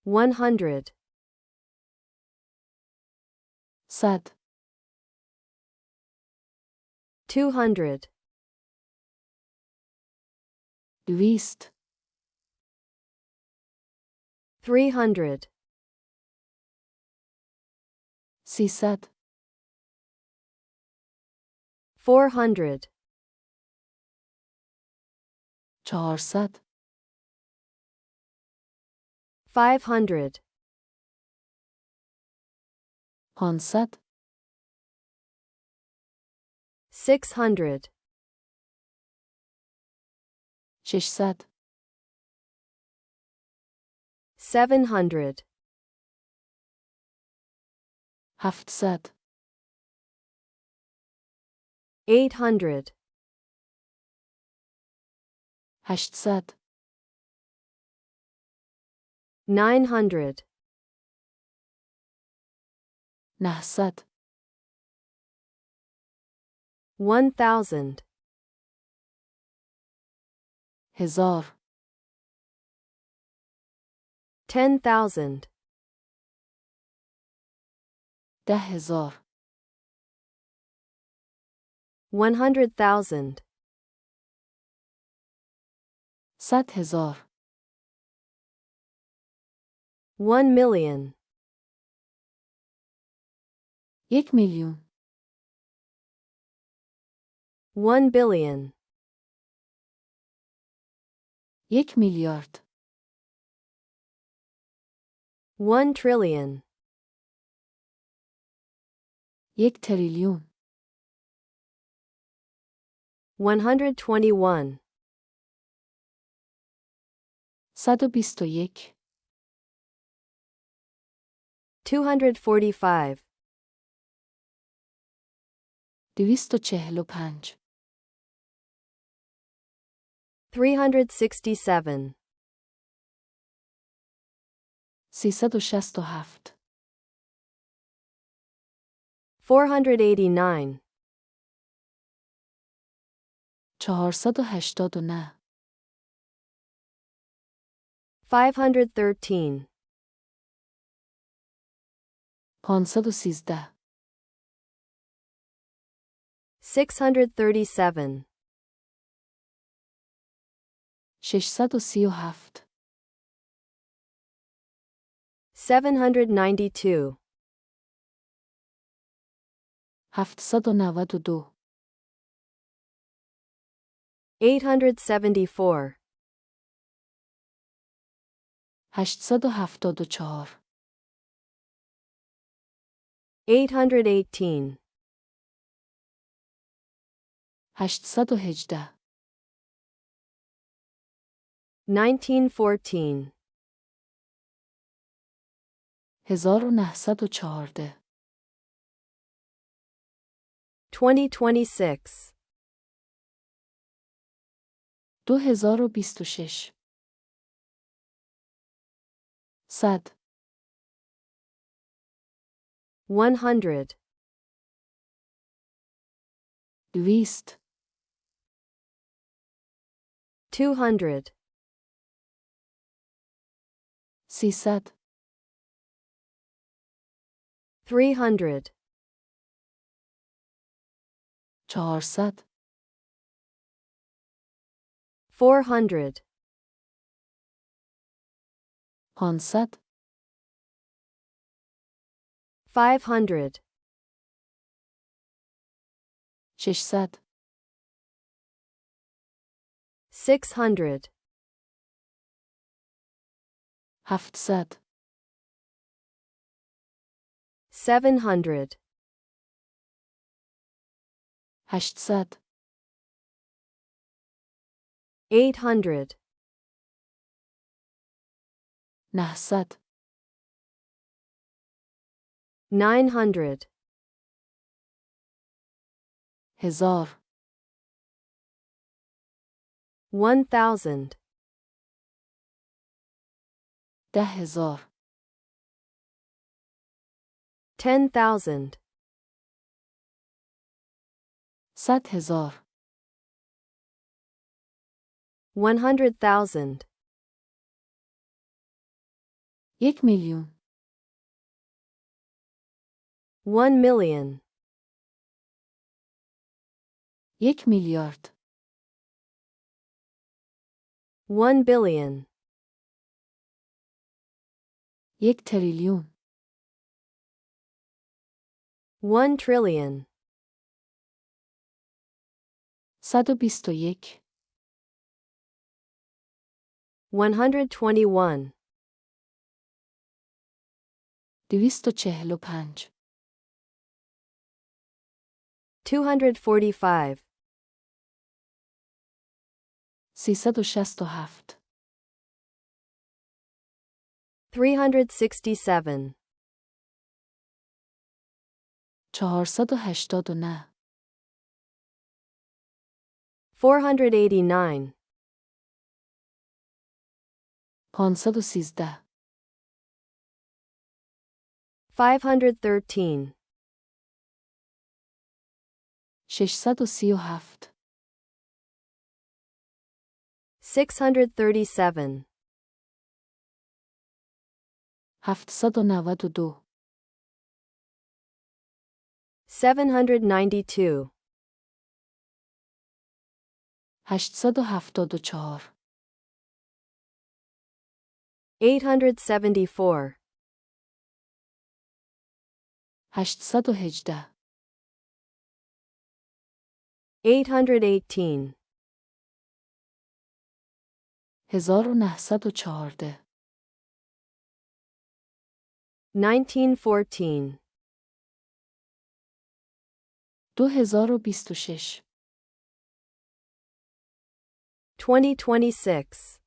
100 صد 200 دویست 300 سیصد 400 چهارصد 500 پانصد 600 ششصد 700 هفتصد 800 هشتصد 900 نهصد 1000 هزار 10,000 10,000 100,000 100,000 1,000,000 1,000,000 1,000,000,000 1,000,000,000 1,000,000,000 1,000,000,000 121 121 245 245 367 367 489 489 513 513 637 637 792 792 874 874 818 818 1914 1914 2026 2026 100 100 200 200 300 300 400 400 500 500 600 600 700 700 800 800 900 900 1000 1000 10,000 10,000 100,000 100,000 1,000,000. 1,000,000. 1,000,000,000. 1,000,000,000. 1,000,000,000,000. 1,000,000,000,000. 121. 121. 245. 245. 367. 367. 489. 489. 513. 513. 637. 637. 792. 792. 874. 874. 818. 818. 1914. 1914. 2026. 2026.